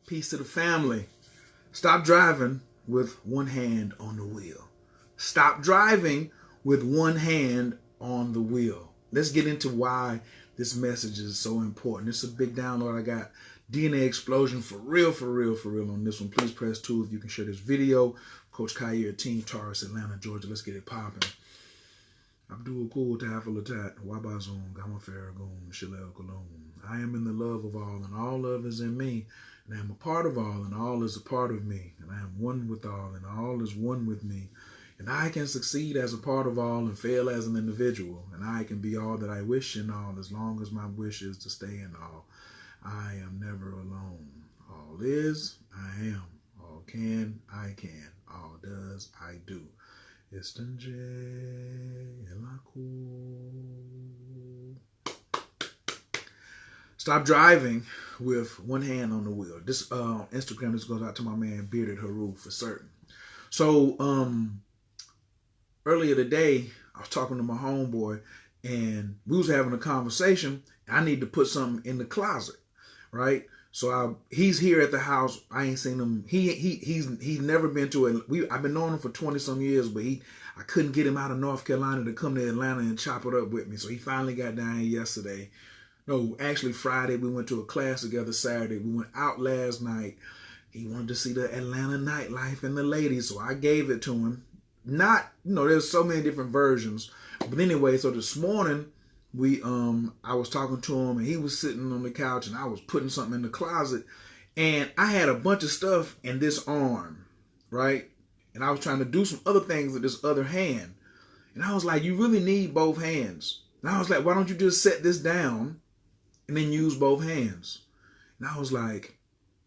Peace to the family. Stop driving with one hand on the wheel. Stop driving with one hand on the wheel. Let's get into why this message is so important. It's a big download. I got DNA explosion for real on this one. Please press 2 if you can share this video. Coach Khayr, Team Taurus, Atlanta, Georgia. Let's get it popping. Abdul Kul Tafalatat, Wabazon, Gama Farragon, Shalel Cologne. I am in the love of all, and all love is in me. And I am a part of all, and all is a part of me. And I am one with all, and all is one with me. And I can succeed as a part of all and fail as an individual. And I can be all that I wish in all, as long as my wish is to stay in all. I am never alone. All is, I am. All can, I can. All does, I do. Stop driving with one hand on the wheel. This Instagram, this goes out to my man Bearded Haru for certain. So earlier today, I was talking to my homeboy, and we was having a conversation. I need to put something in the closet, right? So he's here at the house. I ain't seen him. He's never been to it. I've been knowing him for 20 some years, but I couldn't get him out of North Carolina to come to Atlanta and chop it up with me. So he finally got down here yesterday. No, actually Friday. We went to a class together. Saturday we went out last night. He wanted to see the Atlanta nightlife and the ladies, so I gave it to him. There's so many different versions, but anyway. So this morning I was talking to him, and he was sitting on the couch, and I was putting something in the closet, and I had a bunch of stuff in this arm, right? And I was trying to do some other things with this other hand. And I was like, you really need both hands. And I was like, why don't you just set this down and then use both hands? And I was like,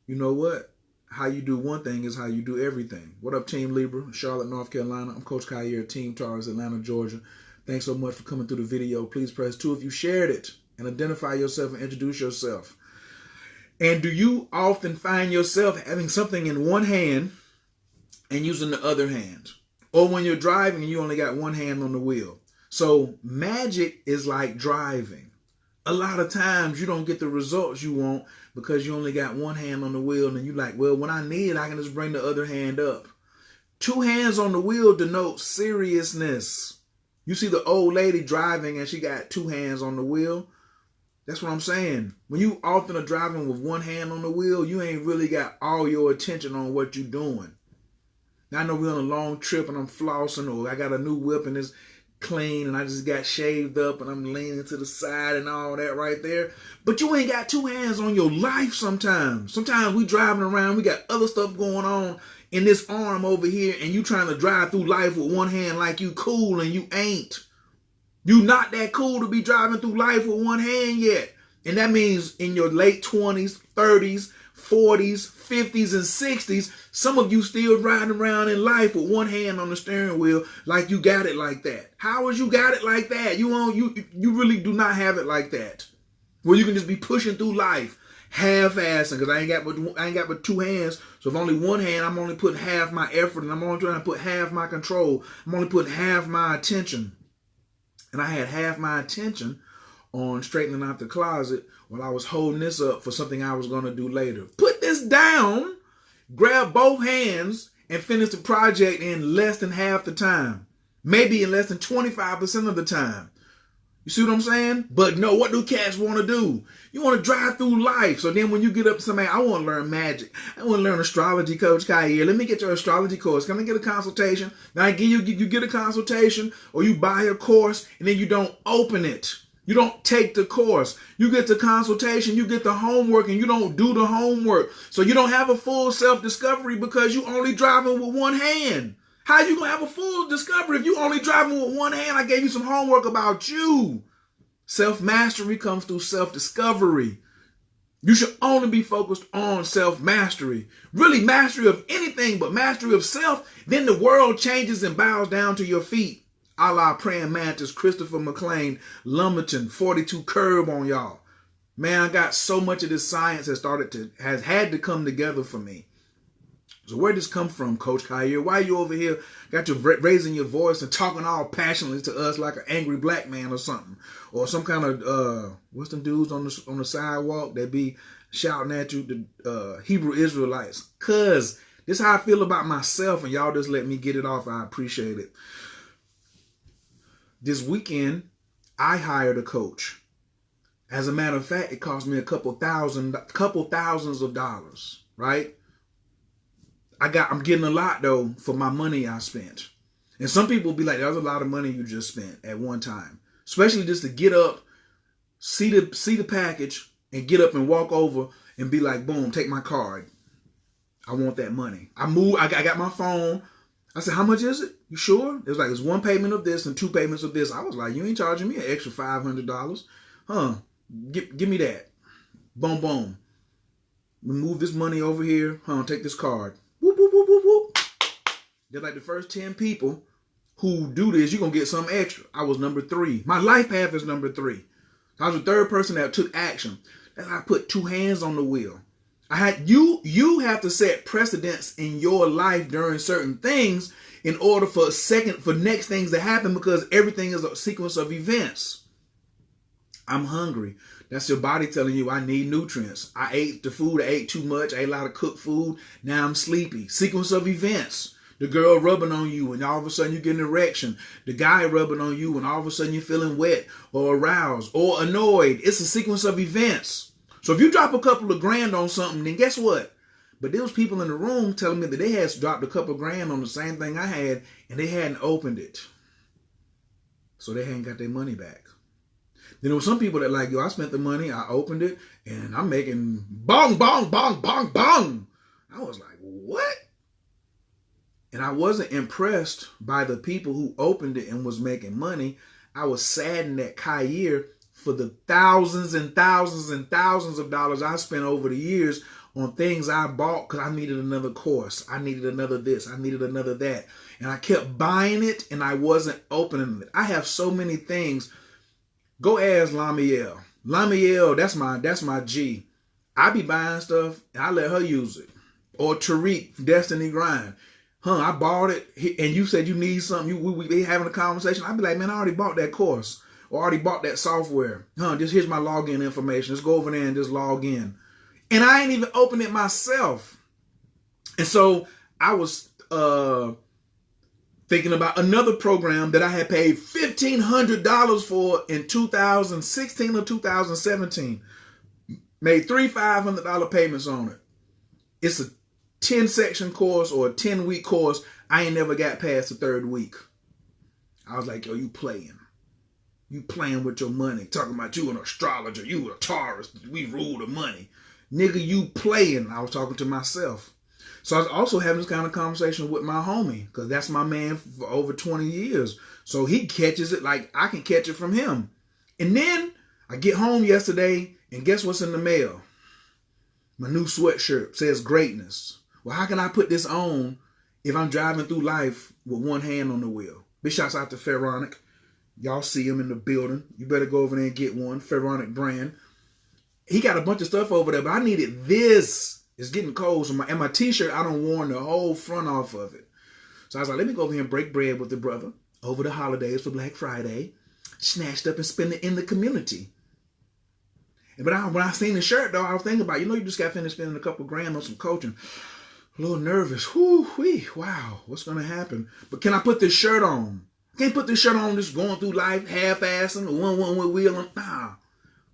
you know what? How you do one thing is how you do everything. What up, Team Libra, Charlotte, North Carolina? I'm Coach Khayr, Team Taurus, Atlanta, Georgia. Thanks so much for coming through the video. Please press 2 if you shared it, and identify yourself and introduce yourself. And do you often find yourself having something in one hand and using the other hand? Or when you're driving and you only got one hand on the wheel? So magic is like driving. A lot of times you don't get the results you want because you only got one hand on the wheel, and you're like, well, when I need it, I can just bring the other hand up. 2 hands on the wheel denotes seriousness. You see the old lady driving and she got 2 hands on the wheel. That's what I'm saying. When you often are driving with one hand on the wheel, you ain't really got all your attention on what you're doing. Now, I know we're on a long trip and I'm flossing, or I got a new whip and it's clean and I just got shaved up and I'm leaning to the side and all that right there. But you ain't got 2 hands on your life sometimes. Sometimes we driving around, we got other stuff going on in this arm over here, and you trying to drive through life with one hand like you cool, and you ain't. You not that cool to be driving through life with one hand yet. And that means in your late 20s, 30s, 40s, 50s, and 60s, some of you still riding around in life with one hand on the steering wheel like you got it like that. How is you got it like that? You really do not have it like that, where you can just be pushing through life half-assing, because I ain't got but 2 hands. So if only one hand, I'm only putting half my effort, and I'm only trying to put half my control. I'm only putting half my attention. And I had half my attention on straightening out the closet while I was holding this up for something I was going to do later. Put this down, grab both hands, and finish the project in less than half the time. Maybe in less than 25% of the time. You see what I'm saying? But no, what do cats want to do? You want to drive through life. So then when you get up to somebody, I want to learn magic. I want to learn astrology, Coach Khayr. Let me get your astrology course. Can I get a consultation? Now I give you get a consultation, or you buy a course and then you don't open it. You don't take the course. You get the consultation, you get the homework, and you don't do the homework. So you don't have a full self-discovery because you only driving with one hand. How you going to have a full discovery if you only driving with one hand? I gave you some homework about you. Self-mastery comes through self-discovery. You should only be focused on self-mastery. Really mastery of anything but mastery of self. Then the world changes and bows down to your feet. A la Praying Mantis, Christopher McLean, Lumberton, 42 Curb on y'all. Man, I got so much of this science has had to come together for me. So where did this come from, Coach Khayr? Why are you over here got you raising your voice and talking all passionately to us like an angry black man or something? Or some kind of, what's them dudes on the sidewalk that be shouting at you, the Hebrew Israelites. Cause this is how I feel about myself, and y'all just let me get it off. I appreciate it. This weekend, I hired a coach. As a matter of fact, it cost me a couple thousands of dollars, right? I'm getting a lot though for my money I spent. And some people will be like, there's a lot of money you just spent at one time. Especially just to get up, see the package, and get up and walk over and be like, boom, take my card. I want that money. I got my phone. I said, how much is it? You sure? It was like, it's one payment of this and two payments of this. I was like, you ain't charging me an extra $500. Huh? Give me that. Boom, boom. We move this money over here. Take this card. Whoop, whoop, whoop, whoop, whoop. They're like the first 10 people who do this, you're going to get something extra. I was number 3. My life path is number 3. I was the third person that took action. And I put 2 hands on the wheel. You have to set precedents in your life during certain things in order for next things to happen, because everything is a sequence of events. I'm hungry. That's your body telling you I need nutrients. I ate the food. I ate too much. I ate a lot of cooked food. Now I'm sleepy. Sequence of events. The girl rubbing on you and all of a sudden you get an erection. The guy rubbing on you and all of a sudden you're feeling wet or aroused or annoyed. It's a sequence of events. So if you drop a couple of grand on something, then guess what? But there was people in the room telling me that they had dropped a couple of grand on the same thing I had and they hadn't opened it. So they hadn't got their money back. Then there were some people that like, yo, I spent the money, I opened it, and I'm making bong, bong, bong, bong, bong. I was like, what? And I wasn't impressed by the people who opened it and was making money. I was saddened at Khayr for the thousands and thousands and thousands of dollars I spent over the years on things I bought because I needed another course. I needed another this. I needed another that. And I kept buying it and I wasn't opening it. I have so many things. Go ask Lamiel. Lamiel, that's my G. I be buying stuff and I let her use it. Or Tariq, Destiny Grind. I bought it and you said you need something. We be having a conversation. I'd be like, man, I already bought that course. Or already bought that software. Just here's my login information. Let's go over there and just log in. And I ain't even opened it myself. And so I was thinking about another program that I had paid $1,500 for in 2016 or 2017. Made 3 $500 payments on it. It's a 10-section course or a 10-week course. I ain't never got past the 3rd week. I was like, yo, you playing. You playing with your money. Talking about you an astrologer. You a Taurus. We rule the money. Nigga, you playing. I was talking to myself. So I was also having this kind of conversation with my homie, because that's my man for over 20 years. So he catches it like I can catch it from him. And then I get home yesterday, and guess what's in the mail? My new sweatshirt says greatness. Well, how can I put this on if I'm driving through life with one hand on the wheel? Big shouts out to Pharaonic. Y'all see him in the building. You better go over there and get one. Pharaonic brand. He got a bunch of stuff over there, but I needed this. It's getting cold. So my t-shirt, I done worn the whole front off of it. So I was like, let me go over here and break bread with the brother over the holidays for Black Friday. Snatched up and spend it in the community. But when I seen the shirt, though, I was thinking about, you just got finished spending a couple grand on some coaching. A little nervous. Whoo-wee. Wow, what's going to happen? But can I put this shirt on? I can't put this shirt on just going through life half-assing or one wheeling. Nah,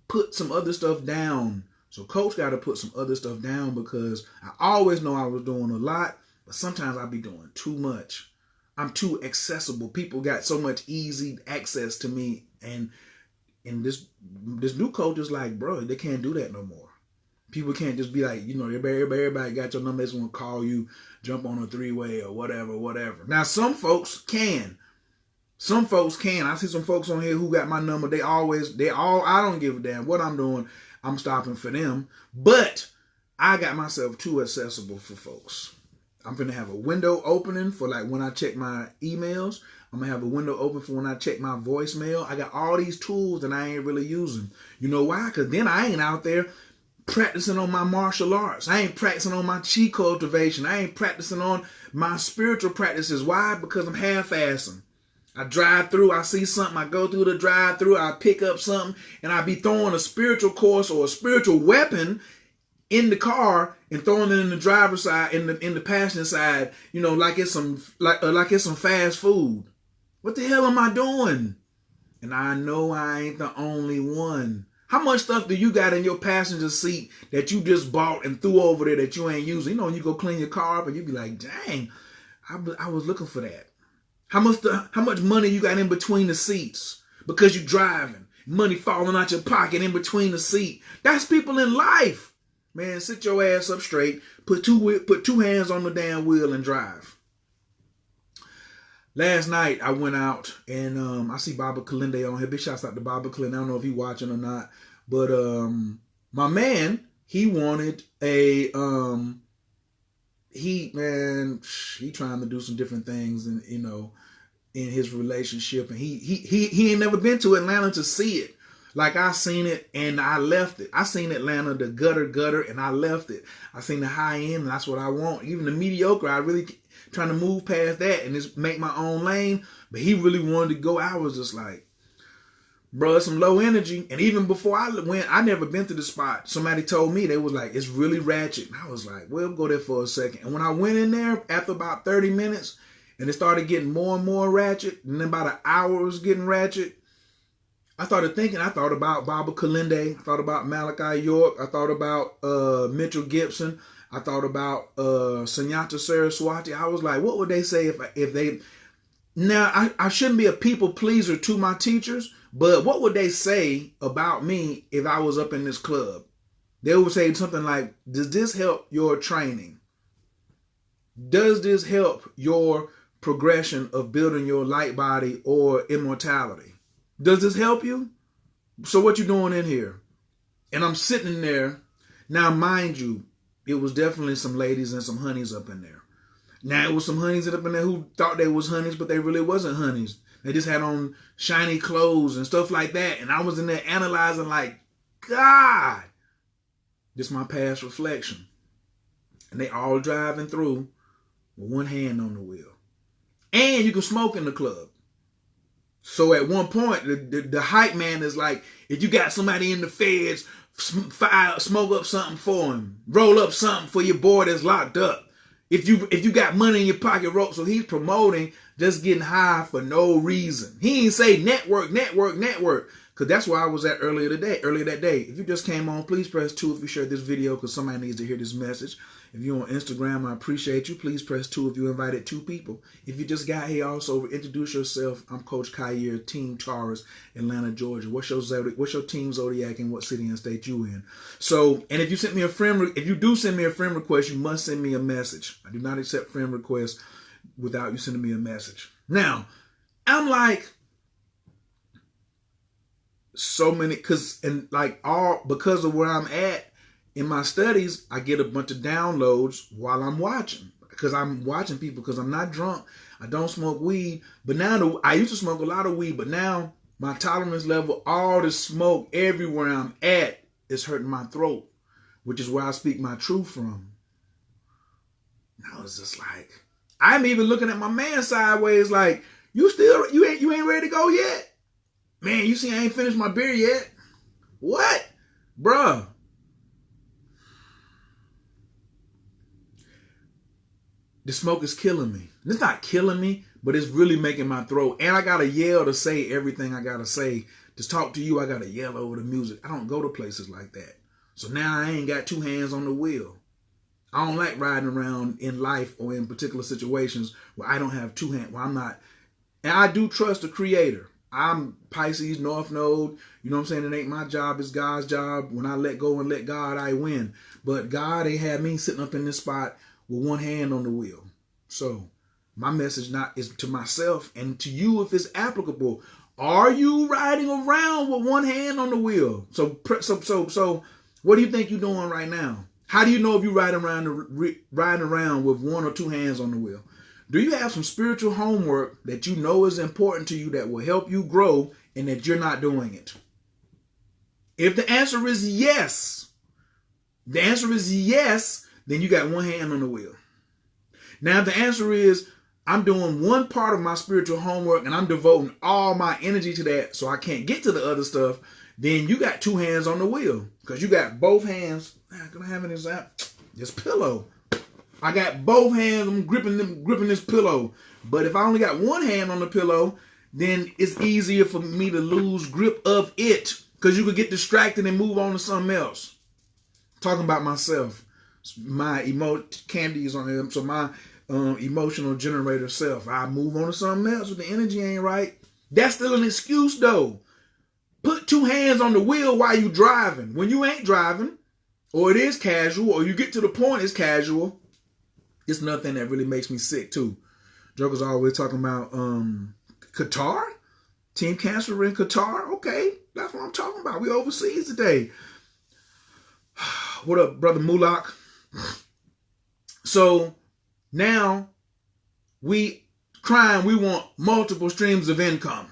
put some other stuff down. So coach got to put some other stuff down, because I always know I was doing a lot, but sometimes I be doing too much. I'm too accessible. People got so much easy access to me, and this new coach is like, bro, they can't do that no more. People can't just be like, everybody got your number. They just want to call you, jump on a 3-way or whatever. Now, some folks can. Some folks can. I see some folks on here who got my number. I don't give a damn what I'm doing. I'm stopping for them. But I got myself too accessible for folks. I'm going to have a window opening for like when I check my emails. I'm going to have a window open for when I check my voicemail. I got all these tools that I ain't really using. You know why? Because then I ain't out there practicing on my martial arts. I ain't practicing on my chi cultivation. I ain't practicing on my spiritual practices. Why? Because I'm half-assing. I drive through, I see something, I go through the drive through, I pick up something, and I be throwing a spiritual course or a spiritual weapon in the car and throwing it in the driver's side, in the passenger side, like it's some fast food. What the hell am I doing? And I know I ain't the only one. How much stuff do you got in your passenger seat that you just bought and threw over there that you ain't using? You go clean your car up and you be like, dang, I was looking for that. How much money you got in between the seats because you driving? Money falling out your pocket in between the seat. That's people in life. Man, sit your ass up straight. Put two hands on the damn wheel and drive. Last night I went out and I see Baba Kalinde on here. Big shouts out to Baba Kalinde. I don't know if he's watching or not, but my man, he wanted he trying to do some different things and in his relationship, and he ain't never been to Atlanta to see it. Like I seen it and I left it. I seen Atlanta, the gutter, and I left it. I seen the high end, and that's what I want. Even the mediocre, I really trying to move past that and just make my own lane. But he really wanted to go. I was just like, bro, it's some low energy. And even before I went, I never been to the spot. Somebody told me, they was like, it's really ratchet. And I was like, well, go there for a second. And when I went in there after about 30 minutes, and it started getting more and more ratchet, and then about an hour it was getting ratchet, I started thinking, I thought about Baba Kalinde, I thought about Malachi York, I thought about Mitchell Gibson, I thought about Sunyata Saraswati. I was like, what would they say if they... Now, I shouldn't be a people pleaser to my teachers, but what would they say about me if I was up in this club? They would say something like, does this help your training? Does this help your progression of building your light body or immortality? Does this help you? So what you doing in here? And I'm sitting there. Now, mind you, it was definitely some ladies and some honeys up in there. Now, it was some honeys up in there who thought they was honeys, but they really wasn't honeys. They just had on shiny clothes and stuff like that. And I was in there analyzing like, God, this is my past reflection. And they all driving through with one hand on the wheel. And you can smoke in the club. So at one point, the hype man is like, if you got somebody in the feds, smoke up something for him. Roll up something for your boy that's locked up. If you got money in your pocket, roll. So he's promoting just getting high for no reason. He ain't say network. Because that's where I was at earlier that day. If you just came on, please press 2 if you shared this video because somebody needs to hear this message. If you're on Instagram, I appreciate you. Please press 2 if you invited 2 people. If you just got here, also introduce yourself. I'm Coach Khayr, Team Taurus, Atlanta, Georgia. What's your team zodiac and what city and state you in? So, and if you sent me if you do send me a friend request, you must send me a message. I do not accept friend requests without you sending me a message. Now, I'm like, so many, because of where I'm at in my studies, I get a bunch of downloads while I'm watching, because I'm watching people, because I'm not drunk. I don't smoke weed, but now I used to smoke a lot of weed, but now my tolerance level, all the smoke everywhere I'm at is hurting my throat, which is where I speak my truth from. And I was just like, I'm even looking at my man sideways like, you ain't ready to go yet? Man, you see I ain't finished my beer yet? What? Bruh. The smoke is killing me. It's not killing me, but it's really making my throat. And I gotta yell to say everything I gotta say. To talk to you, I gotta yell over the music. I don't go to places like that. So now I ain't got 2 hands on the wheel. I don't like riding around in life or in particular situations where I don't have 2 hands, where I'm not. And I do trust the Creator. I'm Pisces, North Node. You know what I'm saying? It ain't my job, it's God's job. When I let go and let God, I win. But God ain't had me sitting up in this spot with 1 hand on the wheel. So my message is to myself and to you if it's applicable. Are you riding around with 1 hand on the wheel? So what do you think you're doing right now? How do you know if you're riding around with 1 or 2 hands on the wheel? Do you have some spiritual homework that you know is important to you that will help you grow and that you're not doing it? If the answer is yes, then you got 1 hand on the wheel. Now, if the answer is, I'm doing one part of my spiritual homework and I'm devoting all my energy to that so I can't get to the other stuff, then you got two hands on the wheel because you got both hands. Can I have an example? This pillow. I got both hands. I'm gripping this pillow. But if I only got one hand on the pillow, then it's easier for me to lose grip of it because you could get distracted and move on to something else. Talking about myself, my Candy is on him, so my emotional generator self. I move on to something else if the energy ain't right. That's still an excuse though. Put two hands on the wheel while you driving. When you ain't driving, or it is casual, or you get to the point it's casual, it's nothing that really makes me sick too. Joker's always talking about Qatar, Team Cancer in Qatar. Okay, that's what I'm talking about. We overseas today. What up, brother Mulak? So now we want multiple streams of income.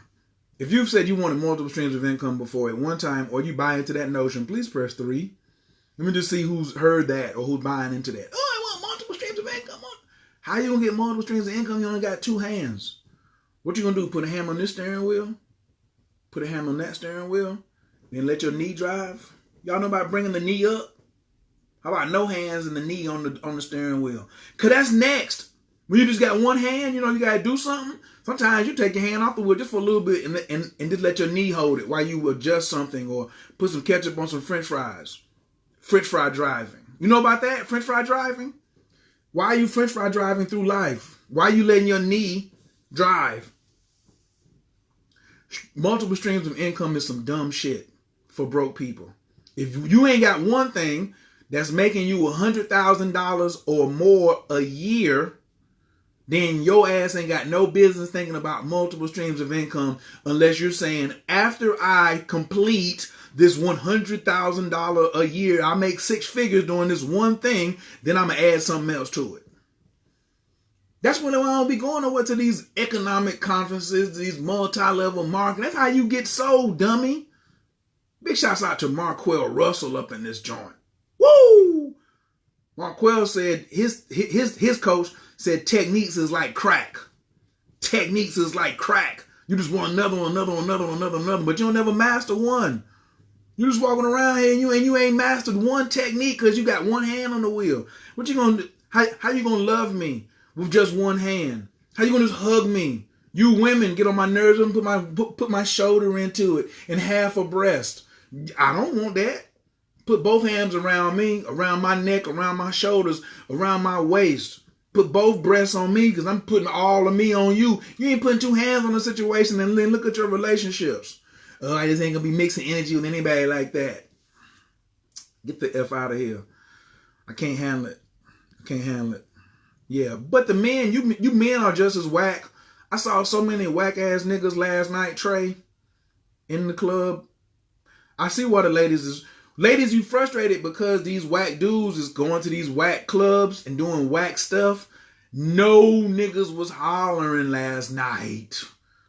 If you've said you wanted multiple streams of income before at one time, or you buy into that notion, please press 3. Let me just see who's heard that or who's buying into that. Oh, I want multiple streams of income. How you gonna get multiple streams of income? You only got two hands. What you gonna do? Put a hand on this steering wheel? Put a hand on that steering wheel? Then let your knee drive? Y'all know about bringing the knee up? How about no hands and the knee on the steering wheel? Cause that's next. When you just got one hand, you gotta do something. Sometimes you take your hand off the wheel just for a little bit and just let your knee hold it while you adjust something or put some ketchup on some French fries. French fry driving. You know about that? French fry driving? Why are you French fry driving through life? Why are you letting your knee drive? Multiple streams of income is some dumb shit for broke people. If you ain't got one thing that's making you $100,000 or more a year, then your ass ain't got no business thinking about multiple streams of income unless you're saying, after I complete this $100,000 a year, I make 6 figures doing this one thing, then I'm going to add something else to it. That's when I don't be going over to these economic conferences, these multi-level marketing. That's how you get sold, dummy. Big shouts out to Marquell Russell up in this joint. Woo! Marquell said his coach said techniques is like crack. Techniques is like crack. You just want another one, but you don't never master one. You just walking around here and you ain't mastered one technique because you got one hand on the wheel. What you gonna do? How you gonna love me with just one hand? How you gonna just hug me? You women get on my nerves and put my shoulder into it and half a breast. I don't want that. Put both hands around me, around my neck, around my shoulders, around my waist. Put both breasts on me because I'm putting all of me on you. You ain't putting two hands on the situation and then look at your relationships. I just ain't gonna be mixing energy with anybody like that. Get the F out of here. I can't handle it. Yeah, but the men, you men are just as whack. I saw so many whack ass niggas last night, Trey, in the club. I see why the ladies is. Ladies, you frustrated because these whack dudes is going to these whack clubs and doing whack stuff. No niggas was hollering last night.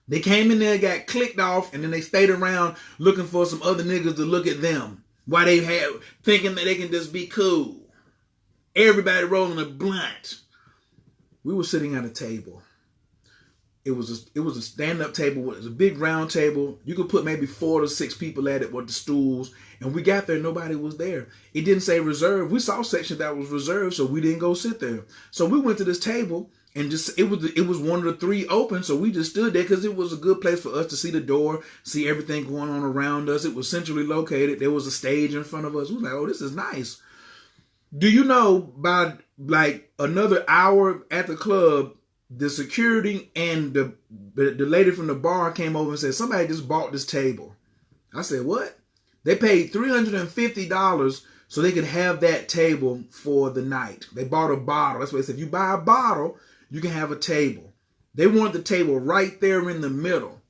They came in there, got clicked off, and then they stayed around looking for some other niggas to look at them while they had thinking that they can just be cool. Everybody rolling a blunt. We were sitting at a table. It was a stand-up table. It was a big round table. You could put maybe 4 to 6 people at it with the stools. And we got there, nobody was there. It didn't say reserved. We saw section that was reserved, so we didn't go sit there. So we went to this table and just it was one of the 3 open. So we just stood there because it was a good place for us to see the door, see everything going on around us. It was centrally located. There was a stage in front of us. We was like, oh, this is nice. Do you know by like another hour at the club, the security and the lady from the bar came over and said, somebody just bought this table. I said, what? They paid $350 so they could have that table for the night. They bought a bottle. That's what they said. If you buy a bottle, you can have a table. They wanted the table right there in the middle.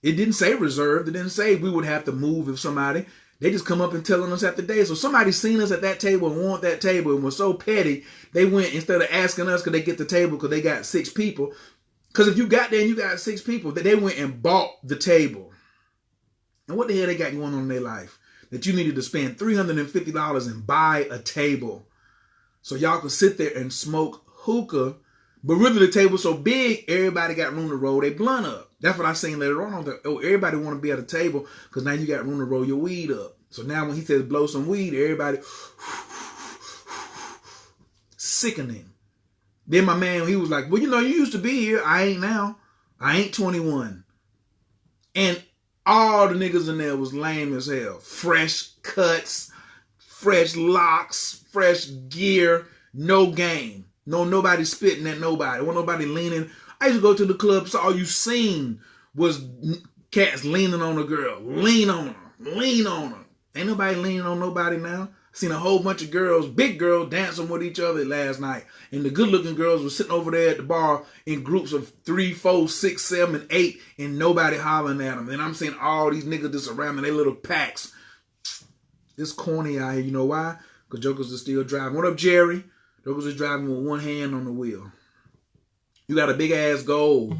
It didn't say reserved. It didn't say we would have to move if somebody. They just come up and telling us at the day. So somebody seen us at that table and want that table and was so petty, they went, instead of asking us could they get the table because they got 6 people. Because if you got there and you got 6 people, they went and bought the table. And what the hell they got going on in their life? That you needed to spend $350 and buy a table so y'all could sit there and smoke hookah But really, the table's so big, everybody got room to roll their blunt up. That's what I seen later on. Everybody want to be at a table because now you got room to roll your weed up. So now when he says blow some weed, everybody sickening. Then my man, he was like, well, you know, you used to be here. I ain't now. I ain't 21. And all the niggas in there was lame as hell. Fresh cuts, fresh locks, fresh gear, no game. No, nobody spitting at nobody. Wasn't nobody leaning. I used to go to the club, so all you seen was cats leaning on a girl. Lean on her. Lean on her. Ain't nobody leaning on nobody now. Seen a whole bunch of girls, big girls, dancing with each other last night. And the good-looking girls were sitting over there at the bar in groups of 3, 4, 6, 7, 8, and nobody hollering at them. And I'm seeing all these niggas just around in their little packs. It's corny out here. You know why? Because jokers are still driving. What up, Jerry? Jokers is driving with one hand on the wheel. You got a big-ass goal.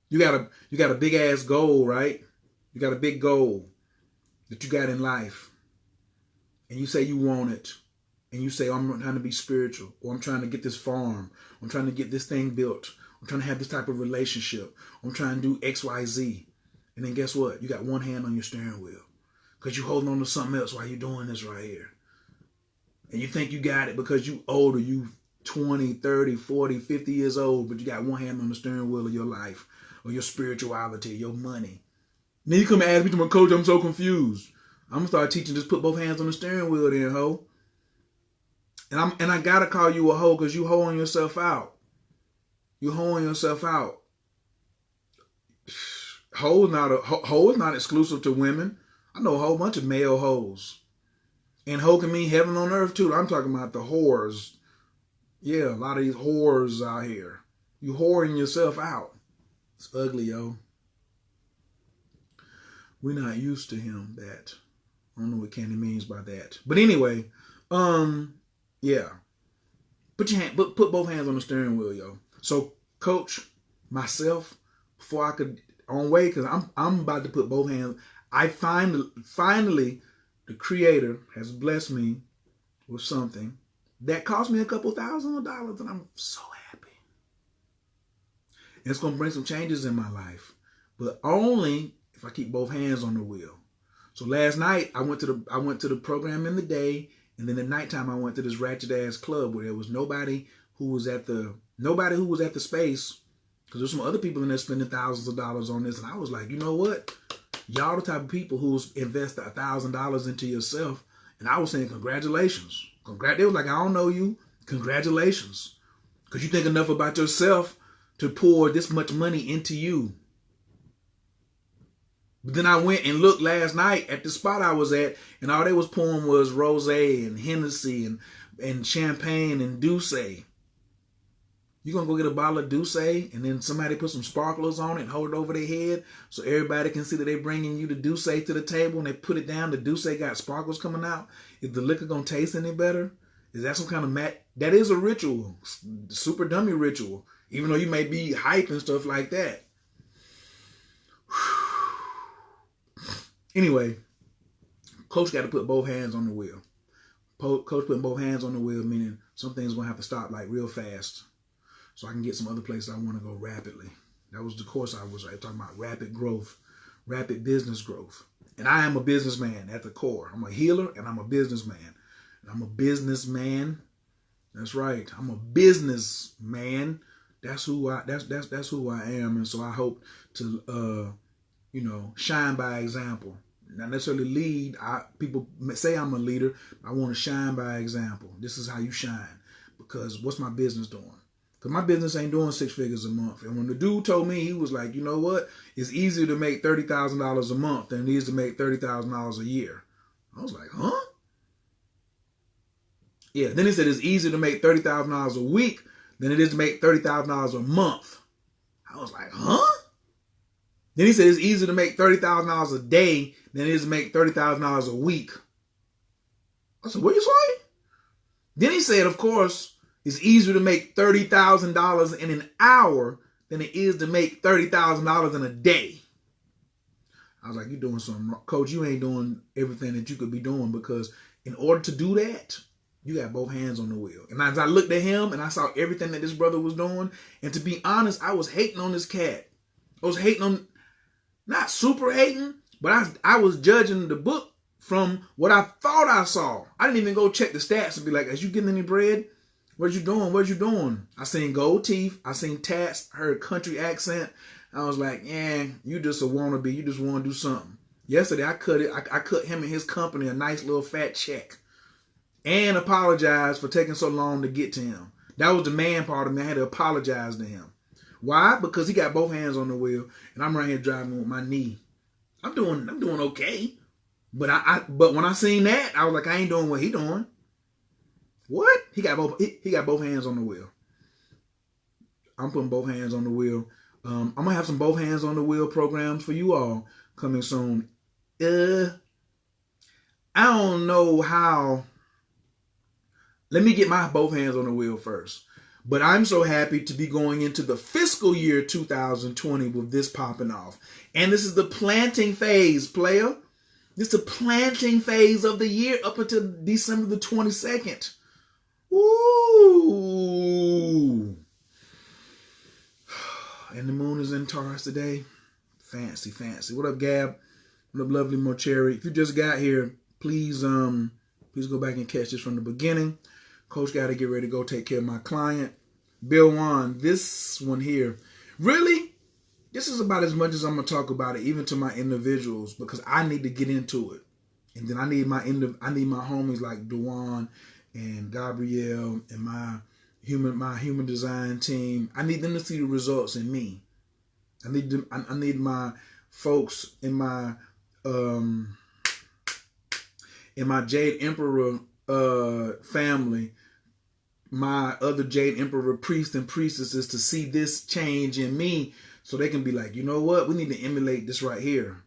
You got a big-ass goal, right? You got a big goal that you got in life, and you say you want it, and you say, oh, I'm trying to be spiritual, or I'm trying to get this farm, I'm trying to get this thing built, I'm trying to have this type of relationship, I'm trying to do X, Y, Z, and then guess what? You got one hand on your steering wheel, because you're holding on to something else while you're doing this right here, and you think you got it because you older, you 20, 30, 40, 50 years old, but you got one hand on the steering wheel of your life, or your spirituality, your money. Then you come and ask me to my coach, I'm so confused. I'm going to start teaching, just put both hands on the steering wheel then, ho. And I got to call you a hoe because you hoeing yourself out. You hoeing yourself out. Hoe is not exclusive to women. I know a whole bunch of male hoes. And hoe can mean heaven on earth too. I'm talking about the whores. Yeah, a lot of these whores out here. You whoring yourself out. It's ugly, yo. We're not used to him that. I don't know what Candy means by that. But anyway, yeah. Put both hands on the steering wheel, yo. So, coach, myself, before I could on way, because I'm about to put both hands. I finally, the Creator has blessed me with something that cost me a couple $1,000s, and I'm so happy. And it's gonna bring some changes in my life, but only if I keep both hands on the wheel. So last night I went to the program in the day, and then at nighttime I went to this ratchet ass club where there was nobody who was at the space, because there's some other people in there spending thousands of dollars on this, and I was like, you know what? Y'all the type of people who invest $1,000 into yourself, and I was saying congratulations. They was like, I don't know you. Congratulations, because you think enough about yourself to pour this much money into you. But then I went and looked last night at the spot I was at, and all they was pouring was Rosé and Hennessy and champagne and Douce. You gonna go get a bottle of Douce and then somebody put some sparklers on it and hold it over their head so everybody can see that they bringing you the Douce to the table, and they put it down, the Douce got sparkles coming out. Is the liquor gonna taste any better? Is that some kind of that is a ritual, super dummy ritual, even though you may be hype and stuff like that. Anyway, coach got to put both hands on the wheel. Coach putting both hands on the wheel, meaning some things going to have to stop like real fast so I can get some other places I want to go rapidly. That was the course I was talking about, rapid growth, rapid business growth. And I am a businessman at the core. I'm a healer and I'm a businessman. And I'm a businessman. That's right. I'm a businessman. That's who I am. And so I hope to shine by example. Not necessarily lead. People say I'm a leader. I want to shine by example. This is how you shine. Because what's my business doing? Because my business ain't doing 6 figures a month. And when the dude told me, he was like, you know what? It's easier to make $30,000 a month than it is to make $30,000 a year. I was like, huh? Yeah. Then he said it's easier to make $30,000 a week than it is to make $30,000 a month. I was like, huh? Then he said it's easier to make $30,000 a day than it is to make $30,000 a week. I said, what you say? Then he said, of course, it's easier to make $30,000 in an hour than it is to make $30,000 in a day. I was like, you're doing something wrong. Coach, you ain't doing everything that you could be doing, because in order to do that, You got both hands on the wheel. And as I looked at him and I saw everything that this brother was doing, and to be honest, I was hating on this cat. I was hating on, not super hating, but I was judging the book from what I thought I saw. I didn't even go check the stats and be like, "Is you getting any bread? What you doing? What you doing?" I seen gold teeth. I seen tats. Heard country accent. I was like, "Yeah, you just a wannabe. You just want to do something." Yesterday, I cut him and his company a nice little fat check, and apologized for taking so long to get to him. That was the man part of me. I had to apologize to him. Why? Because he got both hands on the wheel, and I'm right here driving with my knee. I'm doing okay. But when I seen that, I was like, I ain't doing what he doing. What? He got both hands on the wheel. I'm putting both hands on the wheel. I'm gonna have some both hands on the wheel programs for you all coming soon. I don't know how. Let me get my both hands on the wheel first. But I'm so happy to be going into the fiscal year 2020 with this popping off. And this is the planting phase, player. This is the planting phase of the year up until December the 22nd. Ooh. And the moon is in Taurus today. Fancy, fancy. What up, Gab? What up, lovely Mocherry? If you just got here, please go back and catch this from the beginning. Coach got to get ready to go take care of my client. Bill Wan, this one here. Really? This is about as much as I'm going to talk about it, even to my individuals, because I need to get into it. And then I need my homies like Dewan and Gabrielle and my human design team. I need them to see the results in me. I need my folks in my Jade Emperor family, my other Jade Emperor priests and priestesses, to see this change in me, so they can be like, you know what, we need to emulate this right here.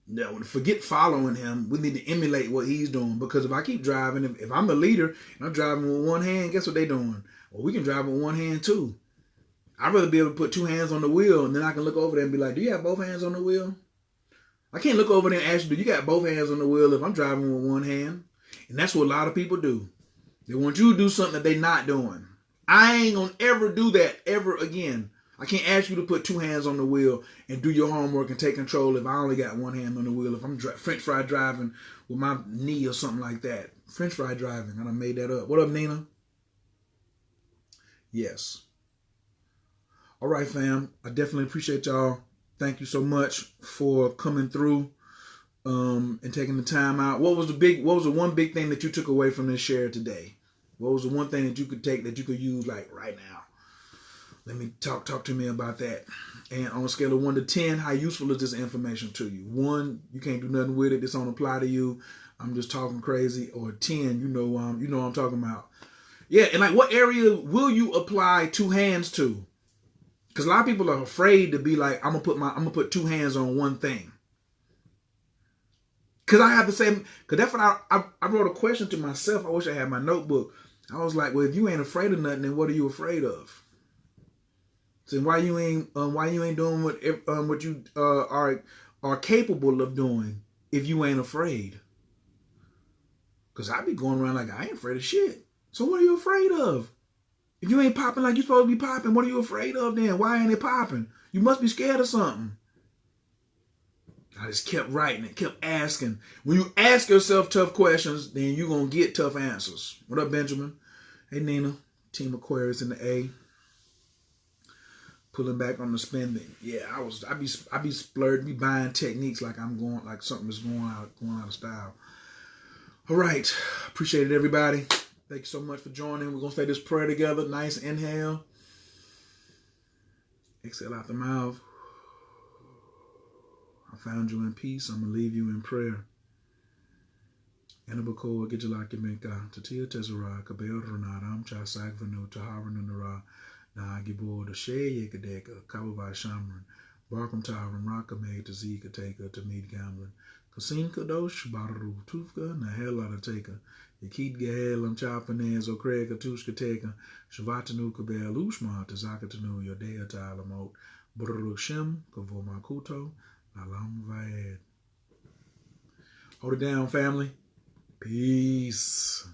No, forget following him. We need to emulate what he's doing, because if I keep driving, if I'm the leader and I'm driving with one hand, guess what they doing? Well, we can drive with one hand too. I'd rather be able to put two hands on the wheel, and then I can look over there and be like, do you have both hands on the wheel? I can't look over there and ask you, do you got both hands on the wheel if I'm driving with one hand? And that's what a lot of people do. They want you to do something that they're not doing. I ain't going to ever do that ever again. I can't ask you to put two hands on the wheel and do your homework and take control if I only got one hand on the wheel. If I'm French fry driving with my knee or something like that. French fry driving. I done made that up. What up, Nina? Yes. All right, fam. I definitely appreciate y'all. Thank you so much for coming through and taking the time out. What was the one big thing that you took away from this share today? What was the one thing that you could take that you could use like right now? Let me talk to me about that. And on a scale of 1 to 10, how useful is this information to you? 1, you can't do nothing with it. This don't apply to you. I'm just talking crazy. Or 10, you know what I'm talking about. Yeah, and like, what area will you apply two hands to? Because a lot of people are afraid to be like, I'm gonna put two hands on one thing. Because I have the same. Because that's what I wrote a question to myself. I wish I had my notebook. I was like, well, if you ain't afraid of nothing, then what are you afraid of? So why you ain't doing what you are capable of doing if you ain't afraid? Because I be going around like I ain't afraid of shit. So what are you afraid of? If you ain't popping like you supposed to be popping, what are you afraid of then? Why ain't it popping? You must be scared of something. I just kept writing and kept asking. When you ask yourself tough questions, then you're going to get tough answers. What up, Benjamin? Hey, Nina. Team Aquarius in the A. Pulling back on the spending. Yeah, I be splurging, be buying techniques like something is going out of style. All right. Appreciate it, everybody. Thank you so much for joining. We're going to say this prayer together. Nice inhale. Exhale out the mouth. I found you in peace. I'm going to leave you in prayer. Anabako Gijalakimeka, Tatia Tezara, Kabel Renadam, Chasak Vanu, Taharanunara, Nagibor, the Shea Yakadeka, Kababai Shamran, Barkum Taram, Rakame, Tazika Taker, Tamid Gamlin, Kasim Kadosh, Bararu, Tufka, Nahela Taker, Yakid Gahelam Chapanez, Okrega, Tushka Taker, Shavatanu Kabel, Ushma, Tazakatanu, Yodea Talamot, Burushim, Kavomakuto, Alam Vaed. Hold it down, family. Peace.